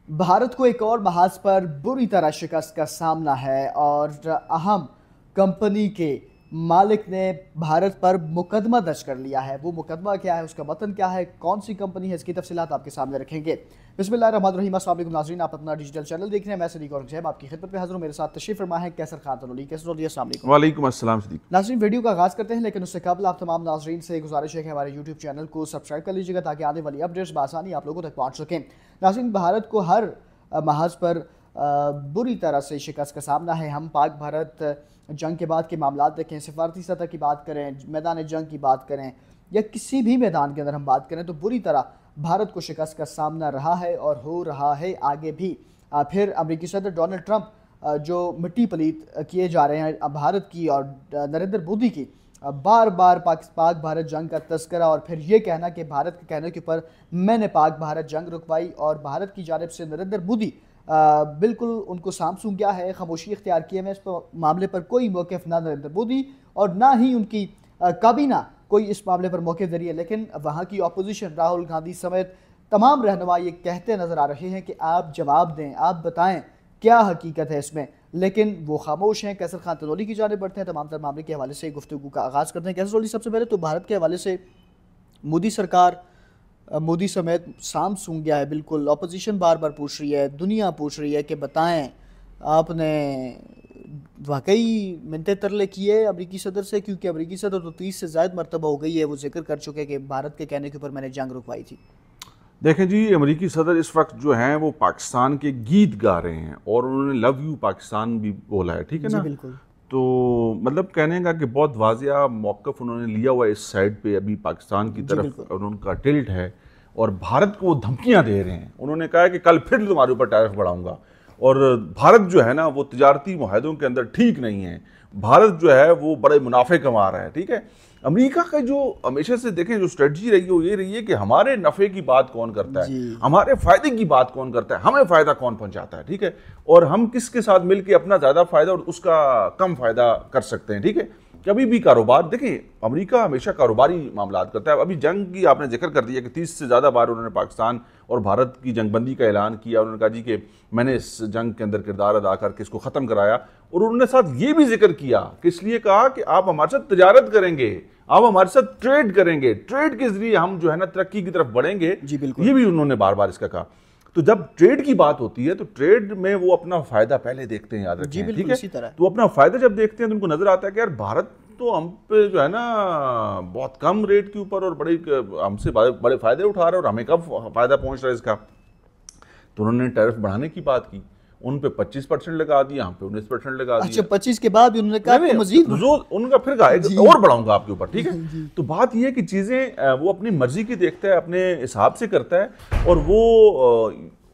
भारत को एक और महाज पर बुरी तरह शिकस्त का सामना है और अहम कंपनी के मालिक ने भारत पर मुकदमा दर्ज कर लिया है। वो मुकदमा क्या है, उसका मतन क्या है, कौन सी कंपनी है, इसकी तफसीलात आपके सामने रखेंगे। बिस्मिल्लाहिर्रहमानिर्रहीम। अस्सलाम वालेकुम नाज़रीन, आप अपना डिजिटल चैनल देख रहे हैं। मैं सदीक और जैब आपकी खिदमत में हाजिर हूं। मेरे साथ तशरीफ फरमा है कैसर खान तनोली। कैसर जी, अस्सलाम वालेकुम। वालेकुम अस्सलाम सदीक। नाज़रीन, वीडियो का आगाज़ करते हैं, लेकिन उससे कबल आप तमाम नाज़रीन से गुजारिश है कि हमारे यूट्यूब चैनल को सब्सक्राइब कर लीजिएगा ताकि आने वाली अपडेट्स बआसानी आप लोगों तक पहुँच सकें। नाज़रीन, भारत को हर महाज पर बुरी तरह से शिकस्त का सामना है। हम पाक भारत जंग के बाद के मामलात देखें, सिफारती सतह की बात करें, मैदान जंग की बात करें या किसी भी मैदान के अंदर हम बात करें, तो बुरी तरह भारत को शिकस्त का सामना रहा है और हो रहा है आगे भी। फिर अमेरिकी सदर डोनाल्ड ट्रंप जो मिट्टी पलीत किए जा रहे हैं भारत की और नरेंद्र मोदी की, बार बार पाक भारत जंग का तस्करा और फिर ये कहना कि भारत के कहने के ऊपर मैंने पाक भारत जंग रुकवाई और भारत की जानिब से नरेंद्र मोदी बिल्कुल उनको सामसूम गया है, खामोशी इख्तियार किए में। इस मामले पर कोई मौक़िफ़ ना नरेंद्र मोदी और ना ही उनकी काबीना कोई इस मामले पर मौक़िफ़ दे रही है। लेकिन वहाँ की अपोजिशन राहुल गांधी समेत तमाम रहनुमा ये कहते नज़र आ रहे हैं कि आप जवाब दें, आप बताएं क्या हकीकत है इसमें, लेकिन वो खामोश हैं। कैसर खान तनोली की जानिब बढ़ते हैं, तमाम तर मामले के हवाले से गुफ्तगू का आगाज़ करते हैं। कैसर तनोली, सबसे पहले तो भारत के हवाले से मोदी सरकार, मोदी समेत साम सूंघ गया है बिल्कुल। अपोजिशन बार बार पूछ रही है, दुनिया पूछ रही है कि बताएं आपने वाकई मिन्नतें तरले किए अमरीकी सदर से, क्योंकि अमरीकी सदर तो 30 से ज़ायद मरतबा हो गई है वो जिक्र कर चुके कि भारत के कहने के ऊपर मैंने जंग रुकवाई थी। देखें जी, अमेरिकी सदर इस वक्त जो हैं वो पाकिस्तान के गीत गा रहे हैं और उन्होंने लव यू पाकिस्तान भी बोला है, ठीक है ना। बिल्कुल। तो मतलब कहने का कि बहुत वाज़िया मौक़िफ़ उन्होंने लिया हुआ है इस साइड पे, अभी पाकिस्तान की तरफ उनका टिल्ट है और भारत को वो धमकियाँ दे रहे हैं। उन्होंने कहा है कि कल फिर तुम्हारे ऊपर टैरिफ बढ़ाऊंगा। और भारत जो है ना वो तिजारती मुआहदों के अंदर ठीक नहीं है। भारत जो है वो बड़े मुनाफे कमा रहा है, ठीक है। अमेरिका का जो हमेशा से देखें जो स्ट्रेटजी रही है वो ये रही है कि हमारे नफ़े की बात कौन करता है, हमारे फ़ायदे की बात कौन करता है, हमें फ़ायदा कौन पहुंचाता है, ठीक है। और हम किसके साथ मिलकर अपना ज़्यादा फ़ायदा और उसका कम फ़ायदा कर सकते हैं, ठीक है। कभी भी कारोबार देखें, अमेरिका हमेशा कारोबारी मामलात करता है। अभी जंग की आपने जिक्र कर दिया कि 30 से ज़्यादा बार उन्होंने पाकिस्तान और भारत की जंगबंदी का ऐलान किया। उन्होंने कहा जी कि मैंने इस जंग के अंदर किरदार अदा करके इसको ख़त्म कराया। और उन्होंने साथ ये भी जिक्र किया कि इसलिए कहा कि आप हमारे साथ तिजारत करेंगे, आप हमारे साथ ट्रेड करेंगे, ट्रेड के ज़रिए हम जो है ना तरक्की की तरफ बढ़ेंगे। ये भी उन्होंने बार बार इसका कहा। तो जब ट्रेड की बात होती है तो ट्रेड में वो अपना फ़ायदा पहले देखते हैं, याद रखें, ठीक है। तो अपना फ़ायदा जब देखते हैं तो उनको नज़र आता है कि यार भारत तो हम पे जो है ना बहुत कम रेट के ऊपर और बड़े हमसे बड़े फ़ायदे उठा रहे हैं और हमें कब फ़ायदा पहुंच रहा है इसका। तो उन्होंने टैरिफ बढ़ाने की बात की, उन पे 25% लगा दिया, हम पे 19% लगा दिया। अच्छा, 25 के बाद भी उन्होंने कहा मजीद उनका फिर कहा और बढ़ाऊंगा आपके ऊपर, ठीक है। तो बात ये है कि चीज़ें वो अपनी मर्जी की देखता है, अपने हिसाब से करता है और वो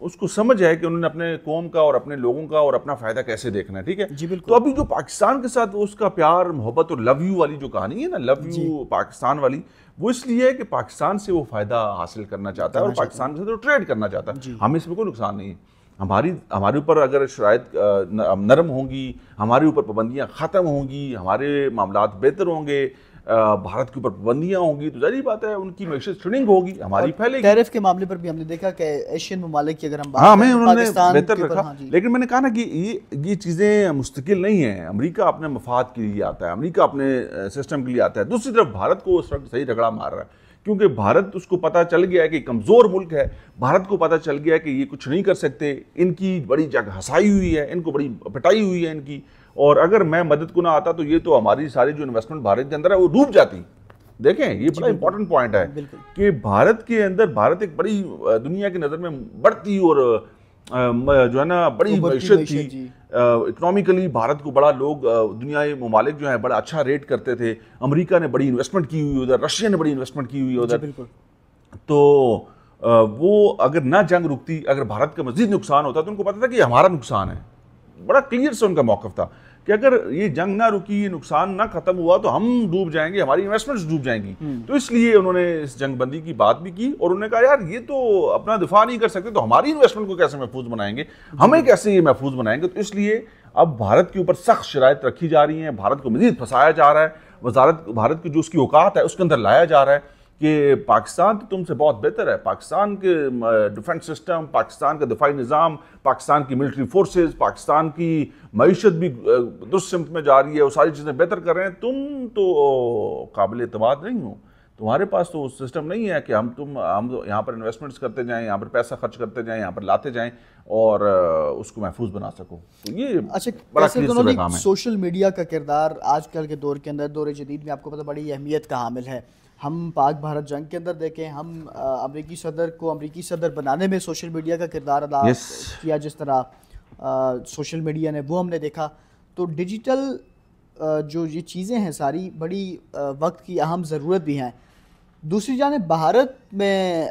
उसको समझ है कि उन्होंने अपने कौम का और अपने लोगों का और अपना फ़ायदा कैसे देखना है, ठीक है। तो अभी जो पाकिस्तान के साथ उसका प्यार मोहब्बत और लव यू वाली जो कहानी है ना, लव यू पाकिस्तान वाली, वो इसलिए है कि पाकिस्तान से वो फ़ायदा हासिल करना चाहता है और पाकिस्तान के साथ वो ट्रेड करना चाहता है। हमें इसमें कोई नुकसान नहीं है। हमारे ऊपर अगर शराइत नरम होंगी, हमारे ऊपर पाबंदियाँ ख़त्म होंगी, हमारे मामलात बेहतर होंगे, भारत के ऊपर पाबंदियाँ होंगी, तो जाहिर बात है उनकी मैशत श्रिंक होगी, हमारी फैलेगी। टैरिफ के मामले पर भी हमने देखा कि एशियन ममालिक की अगर हम बात करें उन्होंने बेहतर रखा। लेकिन मैंने कहा ना कि ये चीज़ें मुस्तकिल नहीं है। अमेरिका अपने मफाद के लिए आता है, अमेरिका अपने सिस्टम के लिए आता है। दूसरी तरफ भारत को उस वक्त सही रगड़ा मार रहा है, क्योंकि भारत उसको पता चल गया है कि कमज़ोर मुल्क है। भारत को पता चल गया है कि ये कुछ नहीं कर सकते, इनकी बड़ी जग हंसाई हुई है, इनको बड़ी पिटाई हुई है इनकी, और अगर मैं मदद को ना आता तो ये तो हमारी सारी जो इन्वेस्टमेंट भारत के अंदर है वो डूब जाती। देखें, ये बड़ा इंपॉर्टेंट पॉइंट है कि भारत के अंदर भारत एक बड़ी दुनिया की नज़र में बढ़ती और जो है ना बड़ी मैशत थी। इकोनॉमिकली भारत को बड़ा लोग दुनियाई ममालिक जो है बड़ा अच्छा रेट करते थे। अमेरिका ने बड़ी इन्वेस्टमेंट की हुई उधर, रशिया ने बड़ी इन्वेस्टमेंट की हुई उधर। तो वो अगर ना जंग रुकती, अगर भारत का मजीद नुकसान होता तो उनको पता था कि हमारा नुकसान है। बड़ा क्लियर से उनका मौक़िफ़ था कि अगर ये जंग ना रुकी, ये नुकसान ना खत्म हुआ तो हम डूब जाएंगे, हमारी इन्वेस्टमेंट्स डूब जाएंगी। तो इसलिए उन्होंने इस जंगबंदी की बात भी की और उन्होंने कहा यार ये तो अपना दिफा नहीं कर सकते, तो हमारी इन्वेस्टमेंट को कैसे महफूज बनाएंगे, हमें कैसे ये महफूज बनाएंगे। तो इसलिए अब भारत के ऊपर सख्त शराइत रखी जा रही हैं, भारत को मजीद फंसाया जा रहा है, भारत की जो उसकी औकात है उसके अंदर लाया जा रहा है। کہ پاکستان تو تم سے بہت بہتر ہے، پاکستان کے ڈیفنس سسٹم، پاکستان کا دفاعی نظام، پاکستان کی ملٹری فورسز، پاکستان کی معیشت بھی درست سمت میں جا رہی ہے، وہ ساری چیزیں بہتر کر رہے ہیں، تم تو قابل اعتماد نہیں ہو، تمہارے پاس تو سسٹم نہیں ہے کہ ہم یہاں پر انویسٹمنٹس کرتے جائیں، یہاں پر پیسہ خرچ کرتے جائیں، یہاں پر لاتے جائیں اور اس کو محفوظ بنا سکو. تو یہ بڑا کلیئر کام ہے. سوشل میڈیا کا کردار آج کل کے دور کے اندر، دور جدید میں آپ کو پتہ بڑی اہمیت کا حامل ہے. ہم پاک بھارت جنگ کے اندر دیکھیں، ہم امریکی صدر کو امریکی صدر بنانے میں سوشل میڈیا کا کردار ادا کیا، جس طرح سوشل میڈیا نے، وہ ہم نے دیکھا. تو ڈیجیٹل جو یہ چیزیں ہیں ساری بڑی وقت کی اہم ضرورت بھی ہیں. دوسری جانب بھارت میں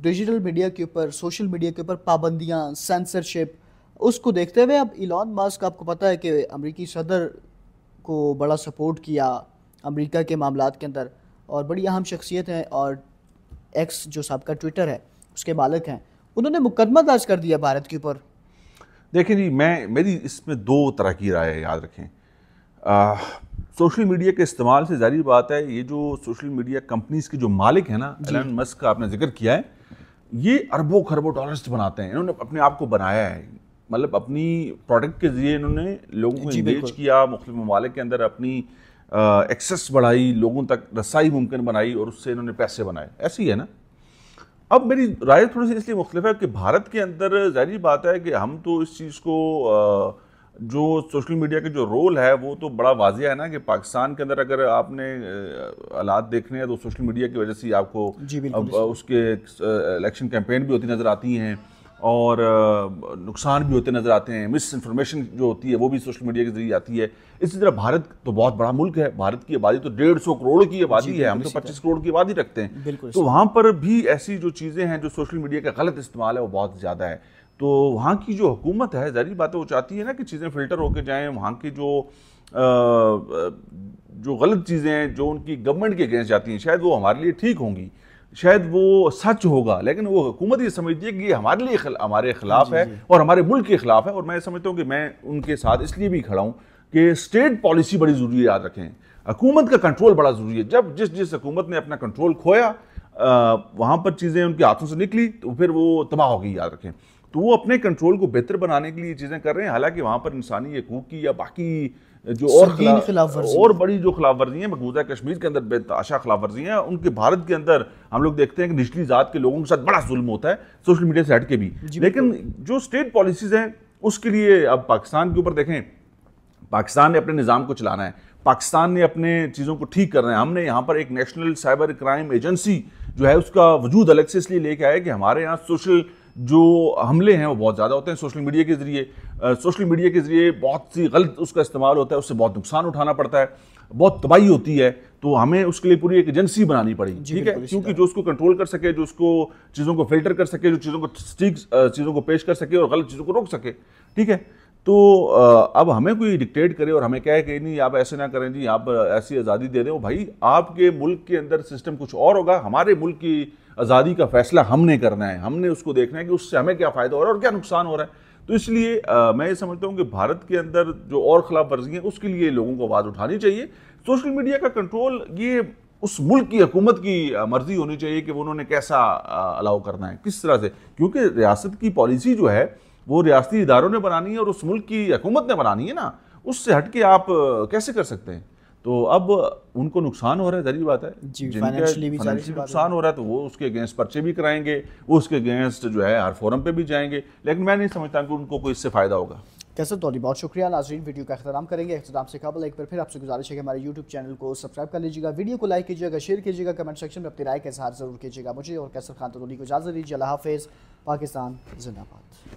ڈیجیٹل میڈیا کے اوپر، سوشل میڈیا کے اوپر پابندیاں، سینسرشپ، اس کو دیکھتے ہوئے اب ایلان ماسک، آپ کو پتہ ہے کہ امریکی صدر کو بڑا سپورٹ کیا امریکہ کے معاملات کے اندر، اور بڑی اہم شخصیت ہیں، اور ایکس جو سابقہ ٹویٹر ہے اس کے مالک ہیں، انہوں نے مقدمہ درج کر دیا بھارت کے اوپر. دیکھیں جی، میری اس میں دو طرح کی رائے ہے، یاد رکھیں. سوشل میڈیا کے استعمال سے ظاہری بات ہے، یہ جو سوشل میڈیا کمپنیز کے جو مالک ہیں نا، ایلان مسک کا آپ نے ذکر کیا ہے، یہ اربوں خربوں ڈالرز بناتے ہیں. انہوں نے اپنے آپ کو بنایا ہے، مطلب اپنی پروڈکٹ کے ذریعے انہوں نے لوگوں کو انگیج کیا، مختلف ممالک کے اندر اپنی ایکسیس بڑھائی، لوگوں تک رسائی ممکن بنائی، اور اس سے انہوں نے پیسے بنائے. ایسی ہے نا. اب میری رائے تھوڑی سی اس لیے مختلف ہے کہ بھارت کے اندر ظاہری بات ہے کہ ہم تو اس چیز کو جو سوشل میڈیا کے جو رول ہے وہ تو بڑا واضح ہے نا، کہ پاکستان کے اندر اگر آپ نے حالات دیکھنے ہیں تو سوشل میڈیا کی وجہ سے آپ کو اس کے الیکشن کیمپین بھی ہوتی نظر آتی ہیں، اور نقصان بھی ہوتے نظر آتے ہیں، مس انفارمیشن جو ہوتی ہے وہ بھی سوشل میڈیا کے ذریعے آتی ہے. اسی طرح بھارت تو بہت بڑا ملک ہے، بھارت کی آبادی تو 150 کروڑ کی آبادی ہے، ہم تو 25 کروڑ کی آبادی رکھتے ہیں. تو وہاں پر بھی ایسی جو چیزیں ہیں، جو سوشل میڈیا کا غلط استعمال ہے وہ بہت زیادہ ہے. تو وہاں کی جو حکومت ہے، ظاہری بات ہے وہ چاہتی ہے نا کہ چیزیں فلٹر ہو کے جائیں. وہاں کی جو غلط چیزیں ہیں جو ان کی گورنمنٹ کے اگینسٹ جاتی ہیں، شاید وہ ہمارے لیے ٹھیک ہوں گی، شاید وہ سچ ہوگا، لیکن وہ حکومت یہ سمجھتی ہے کہ یہ ہمارے لیے ہمارے خلاف ہے اور ہمارے ملک کے خلاف ہے. اور میں سمجھتا ہوں کہ میں ان کے ساتھ اس لیے بھی کھڑا ہوں کہ اسٹیٹ پالیسی بڑی ضروری ہے. یاد رکھیں، حکومت کا کنٹرول بڑا ضروری ہے. جب جس حکومت نے اپنا کنٹرول کھویا، وہاں پر چیزیں ان کے ہاتھوں سے نکلی تو پھر وہ تباہ ہو گئی. یاد رکھیں، تو وہ اپنے کنٹرول کو بہتر بنانے کے لیے چیزیں کر رہے ہیں، حالانکہ وہاں پر انسانی حقوق کی یا باقی جو اور بڑی جو خلاف ورزی ہیں مقبوضہ کشمیر کے اندر بے تحاشا خلاف ورزی ہیں، ان کے بھارت کے اندر ہم لوگ دیکھتے ہیں کہ نچلی ذات کے لوگوں کے ساتھ بڑا ظلم ہوتا ہے سوشل میڈیا سے ہٹ کے بھی. لیکن جو اسٹیٹ پالیسیز ہیں اس کے لیے اب پاکستان کے اوپر دیکھیں، پاکستان نے اپنے نظام کو چلانا ہے، پاکستان نے اپنے چیزوں کو ٹھیک کرنا ہے. ہم نے یہاں پر ایک نیشنل سائبر کرائم ایجنسی جو ہے اس کا وجود الگ سے اس لیے لے کے آیا کہ ہمارے یہاں سوشل جو حملے ہیں وہ بہت زیادہ ہوتے ہیں سوشل میڈیا کے ذریعے. سوشل میڈیا کے ذریعے بہت سی غلط اس کا استعمال ہوتا ہے، اس سے بہت نقصان اٹھانا پڑتا ہے، بہت تباہی ہوتی ہے. تو ہمیں اس کے لیے پوری ایک ایجنسی بنانی پڑی، ٹھیک ہے، کیونکہ جو اس کو کنٹرول کر سکے، جو اس کو چیزوں کو فلٹر کر سکے، جو چیزوں کو پیش کر سکے اور غلط چیزوں کو روک سکے. ٹھیک ہے. تو اب ہمیں کوئی ڈکٹیٹ کرے اور ہمیں کہے کہ نہیں آپ ایسے نہ کریں جی، آپ ایسی آزادی دے دیں، بھائی آپ کے ملک کے اندر سسٹم کچھ اور ہوگا، ہمارے ملک کی آزادی کا فیصلہ ہم نے کرنا ہے، ہم نے اس کو دیکھنا ہے کہ اس سے ہمیں کیا فائدہ ہو رہا ہے اور کیا نقصان ہو رہا ہے. تو اس لیے میں یہ سمجھتا ہوں کہ بھارت کے اندر جو اور خلاف ورزی ہیں اس کے لیے لوگوں کو آواز اٹھانی چاہیے. سوشل میڈیا کا کنٹرول یہ اس ملک کی حکومت کی مرضی ہونی چاہیے کہ انہوں نے کیسا الاؤ کرنا ہے، کس طرح سے، کیونکہ ریاست کی پالیسی جو ہے وہ ریاستی اداروں نے بنانی ہے اور اس ملک کی حکومت نے بنانی ہے نا. اس سے ہٹ کے آپ کیسے کر سکتے ہیں؟ تو اب ان کو نقصان ہو رہا ہے، ظاہری بات ہے، جن کا نقصان ہو رہا ہے تو وہ اس کے اگینسٹ پرچے بھی کرائیں گے، وہ اس کے اگینسٹ جو ہے ہر فورم پہ بھی جائیں گے، لیکن میں نہیں سمجھتا کہ ان کو کوئی اس سے فائدہ ہوگا. کیسر تولی بہت شکریہ. ناظرین ویڈیو کا اختتام کریں گے. اختتام سے قبل ایک بار پھر آپ سے گزارش ہے کہ ہمارے یوٹیوب چینل کو سبسکرائب کر لیجیے گا، ویڈیو کو لائک کیجیے گا، شیئر کیجیے گا، کمنٹ سیکشن میں اپنی رائے کا اظہار ضرور کیجیے گا. مجھے اور کیسر خان تولی کو اجازت دیجیے. اللہ حافظ. پاکستان زندہ باد.